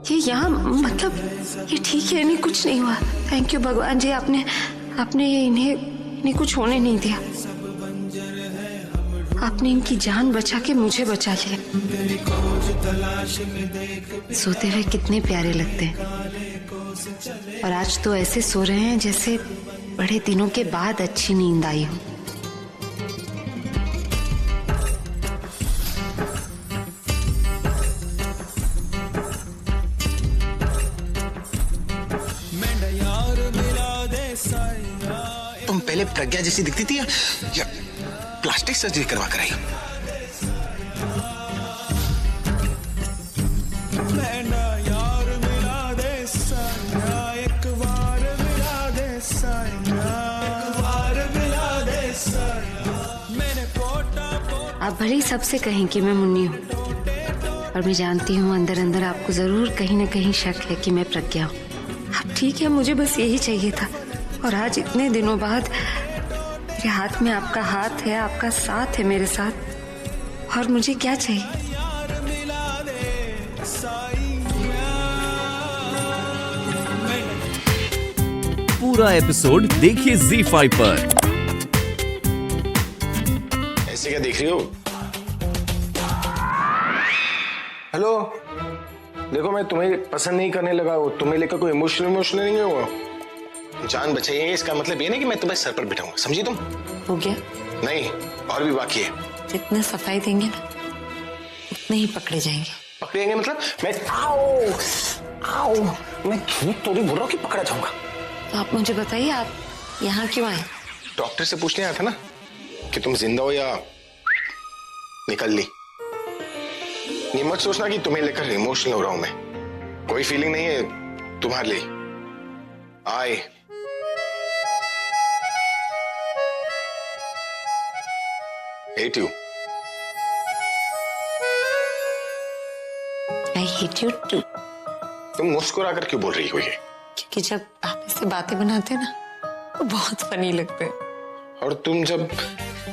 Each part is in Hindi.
ये यहाँ मतलब ये ठीक है, इन्हें कुछ नहीं हुआ। थैंक यू भगवान जी, आपने इन्हें कुछ होने नहीं दिया। आपने इनकी जान बचा के मुझे बचा लिया। सोते हुए कितने प्यारे लगते हैं, और आज तो ऐसे सो रहे हैं जैसे बड़े दिनों के बाद अच्छी नींद आई हो। तुम पहले प्रज्ञा जैसी दिखती थी या प्लास्टिक सर्जरी करवा कर आई? आप भले ही सबसे कहें कि मैं मुन्नी हूँ, और मैं जानती हूँ अंदर अंदर आपको जरूर कहीं ना कहीं शक है कि मैं प्रज्ञा हूँ। अब ठीक है, मुझे बस यही चाहिए था। और आज इतने दिनों बाद मेरे हाथ में आपका हाथ है, आपका साथ है मेरे साथ, और मुझे क्या चाहिए? पूरा एपिसोड देखिए ZEE5 पर। ऐसे क्या देख रही हो? हेलो, देखो मैं तुम्हें पसंद नहीं करने लगा, तुम्हें लेकर कोई इमोशनल नहीं हुआ। जान बचाइए, इसका मतलब ये नहीं कि मैं तुम्हें सर पर बिठाऊंगा, समझी तुम? हो गया? नहीं, और भी बाकी है। जितना सफाई देंगे ना उतने ही पकड़े जाएंगे। पकड़ेंगे मतलब? मैं आओ मैं झूठ तो नहीं बोल रहा हूँ कि पकड़ा जाऊंगा। तो आप मुझे बताइए, आप यहाँ क्यों आए? डॉक्टर से पूछने आया था ना कि तुम जिंदा हो या निकल ली। ये मत सोचना कि तुम्हें लेकर इमोशनल हो रहा हूं मैं, कोई फीलिंग नहीं है तुम्हारे लिए। I hate you. I hate you too। तुम मुस्कुरा कर क्यों बोल रही हो ये? क्योंकि जब आप इससे बातें बनाते हैं ना तो बहुत फनी लगते हैं। और तुम जब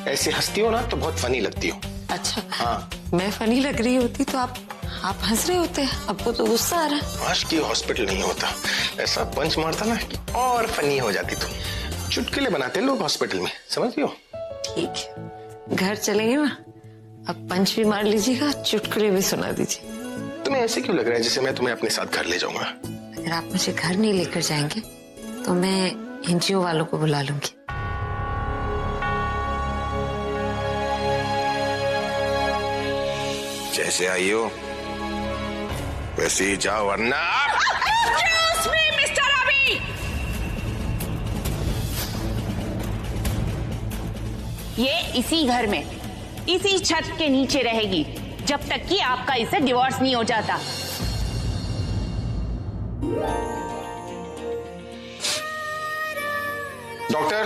ऐसे हंसती हो ना तो बहुत फनी लगती हो। अच्छा, हाँ, मैं फनी लग रही होती तो आप हंस रहे होते। आपको तो गुस्सा आ रहा है। आज की हॉस्पिटल नहीं होता, ऐसा पंच मारता ना कि और फनी हो जाती तुम। चुटकुले बनाते लोग हॉस्पिटल में, समझती हो? ठीक है, घर चलेंगे ना, अब पंच भी मार लीजिएगा, चुटकुले भी सुना दीजिए। तुम्हें ऐसे क्यों लग रहा है जैसे मैं तुम्हें अपने साथ घर ले जाऊंगा? अगर आप मुझे घर नहीं लेकर जाएंगे तो मैं एनजीओ वालों को बुला लूंगी। जैसे आई हो वैसे ही जाओ, वरना Excuse me, Mr. Ravi! ये इसी घर में, इसी छत के नीचे रहेगी जब तक कि आपका इससे डिवोर्स नहीं हो जाता। डॉक्टर,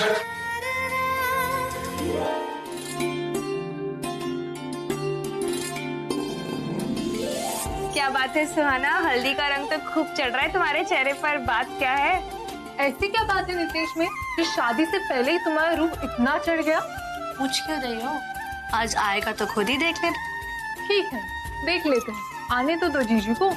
क्या बात है सुहाना, हल्दी का रंग तो खूब चढ़ रहा है तुम्हारे चेहरे पर। बात क्या है? ऐसी क्या बात है नितेश में कि शादी से पहले ही तुम्हारा रूप इतना चढ़ गया? पूछ क्यों रही हो? आज आएगा तो खुद ही देख लेना। ठीक है, देख लेते हैं, आने तो दो जीजू को।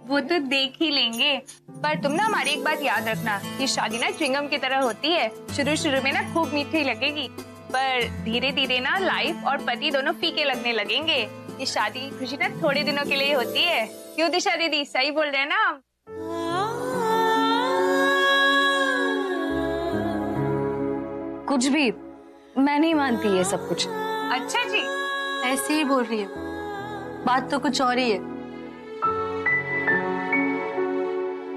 वो तो देख ही लेंगे, पर तुम ना हमारी एक बात याद रखना, ये शादी ना च्युइंगम की तरह होती है। शुरू में ना खूब मीठी लगेगी, पर धीरे धीरे ना लाइफ और पति दोनों फीके लगने लगेंगे। ये शादी की खुशी ना थोड़े दिनों के लिए होती है। क्यों दिशा दीदी, सही बोल रहे हैं ना हम? कुछ भी, मैं नहीं मानती ये सब कुछ। अच्छा जी, ऐसे ही बोल रही है, बात तो कुछ और ही है।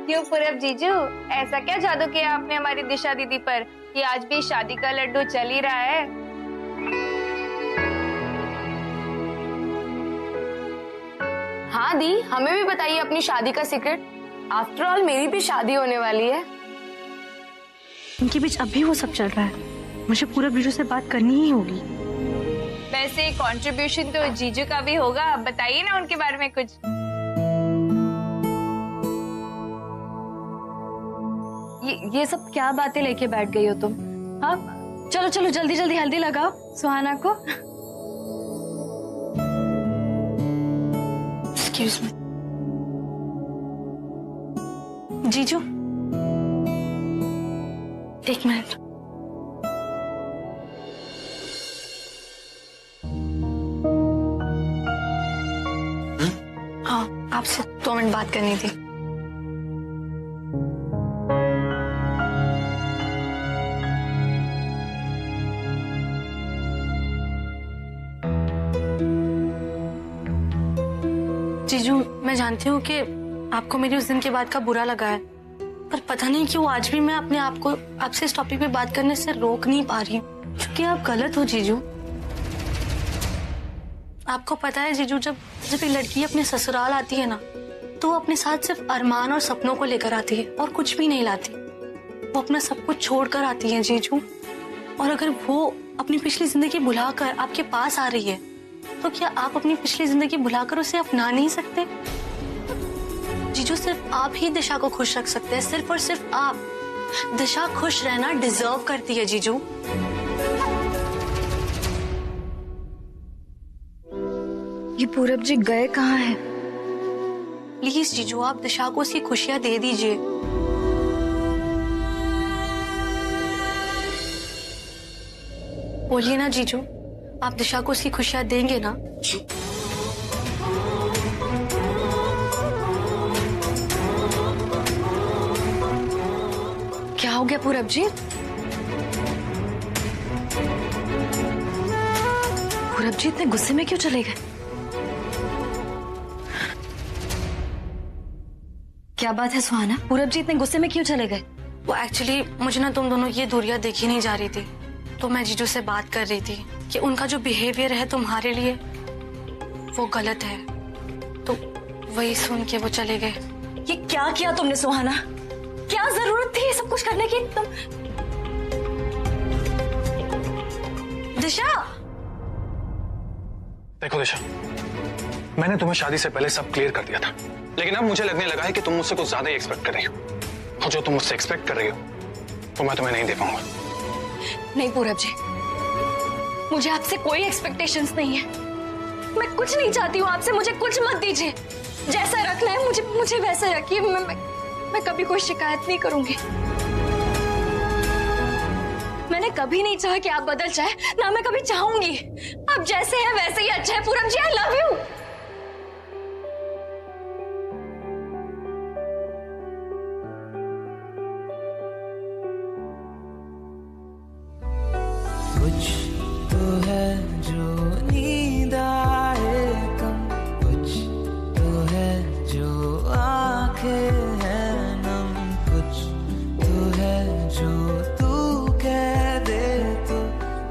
क्यों पूरब जीजू, ऐसा क्या जादू किया आपने हमारी दिशा दीदी पर कि आज भी शादी का लड्डू चल ही रहा है? हाँ दी, हमें भी बताइए अपनी शादी का सीक्रेट। आफ्टर ऑल मेरी भी शादी होने वाली है। उनके बीच अब भी वो सब चल रहा है, मुझे पूरा जीजू से बात करनी ही होगी। वैसे कंट्रीब्यूशन तो जीजू का भी होगा, बताइए ना उनके बारे में कुछ। ये सब क्या बातें लेके बैठ गई हो तुम? हाँ, चलो चलो जल्दी जल्दी हल्दी लगाओ सुहाना को। Excuse me. जीजू, एक मिनट। हाँ, आपसे 2 मिनट बात करनी थी। जीजू, मैं जानती हूँ कि आपको मेरी उस दिन के बाद का बुरा लगा है, पर पता नहीं क्यों आज भी मैं अपने आप को आपसे इस टॉपिक पे बात करने से रोक नहीं पा रही हूँ, क्योंकि आप गलत हो जीजू। आपको पता है जीजू, जब एक लड़की अपने ससुराल आती है ना, तो वो अपने साथ सिर्फ अरमान और सपनों को लेकर आती है और कुछ भी नहीं लाती। वो अपना सब कुछ छोड़ कर आती है जीजू। और अगर वो अपनी पिछली जिंदगी भुलाकर आपके पास आ रही है, तो क्या आप अपनी पिछली जिंदगी भुलाकर उसे अपना नहीं सकते? जीजू, सिर्फ आप ही दिशा को खुश रख सकते हैं, सिर्फ और सिर्फ आप। दिशा खुश रहना डिजर्व करती है जीजू। ये पूरब जी गए कहाँ हैं? प्लीज जीजू, आप दिशा को उसकी खुशियां दे दीजिए। बोलिए ना जीजू, आप दिशा को उसकी खुशियां देंगे ना? क्या हो गया पूरब जी? पूरब जी इतने गुस्से में क्यों चले गए? क्या बात है सुहाना? पूरब जी इतने गुस्से में क्यों चले गए? वो एक्चुअली मुझे ना तुम दोनों ये दूरियां देखी नहीं जा रही थी, तो मैं जीजू से बात कर रही थी कि उनका जो बिहेवियर है तुम्हारे लिए वो गलत है, तो वही सुन के वो चले गए। ये क्या किया तुमने सुहाना? क्या जरूरत थी ये सब कुछ करने की? तुम दिशा, देखो दिशा, मैंने तुम्हें शादी से पहले सब क्लियर कर दिया था, लेकिन अब मुझे लगने लगा है कि तुम मुझसे कुछ ज्यादा ही एक्सपेक्ट कर रही हो, और जो तुम मुझसे एक्सपेक्ट कर रही हो वो मैं तुम्हें नहीं दे पाऊंगा। नहीं पूरब जी, मुझे आपसे कोई एक्सपेक्टेशंस नहीं है। मैं कुछ नहीं चाहती हूँ आपसे, मुझे कुछ मत दीजिए। जैसा रखना है मुझे वैसे रखिए। मैं कभी कोई शिकायत नहीं करूंगी। मैंने कभी नहीं चाहा कि आप बदल जाए, ना मैं कभी चाहूंगी। आप जैसे हैं वैसे ही अच्छा है पूरब जी। I love you. कुछ तो है जो नींद आए कम, कुछ तो है जो आंखें हैं नम, कुछ तो है जो तू कह दे तो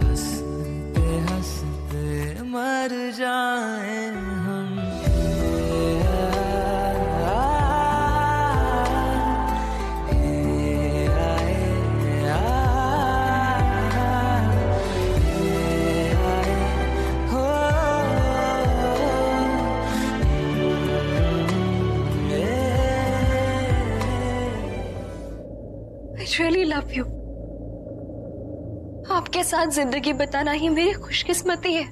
हंसते हंसते मर जाए हम। I really love you. आपके साथ जिंदगी बिताना ही मेरी खुशकिस्मती है।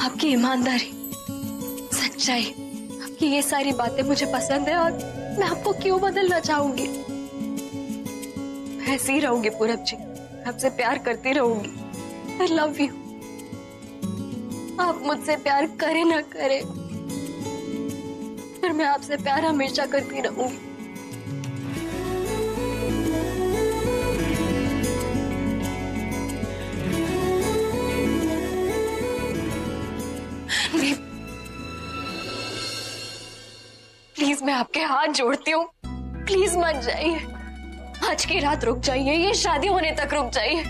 आपकी ईमानदारी, सच्चाई, आपकी ये सारी बातें मुझे पसंद है, और मैं आपको क्यों बदलना चाहूंगी। मैं ऐसी ही रहूंगी पूरब जी, आपसे प्यार करती रहूंगी। I love you. आप मुझसे प्यार करें ना करें, फिर मैं आपसे प्यार हमेशा करती रहूंगी। प्लीज मैं आपके हाथ जोड़ती हूँ, प्लीज मत जाइए। आज की रात रुक जाइए, ये शादी होने तक रुक जाइए।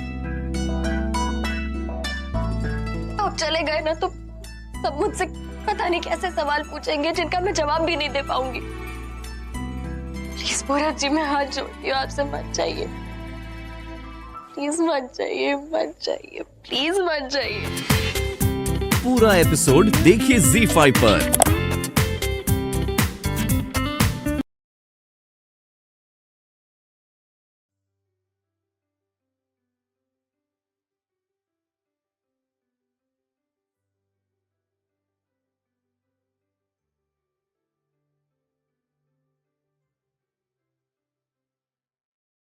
आप चले गए ना तो सब मुझसे पता नहीं कैसे सवाल पूछेंगे जिनका मैं जवाब भी नहीं दे पाऊंगी। प्लीज पूरब जी, मैं हाथ जोड़ती हूँ आपसे, मत जाइए। प्लीज मत जाइए, मत जाइए, प्लीज मत जाइए। पूरा एपिसोड देखिए ZEE5 पर।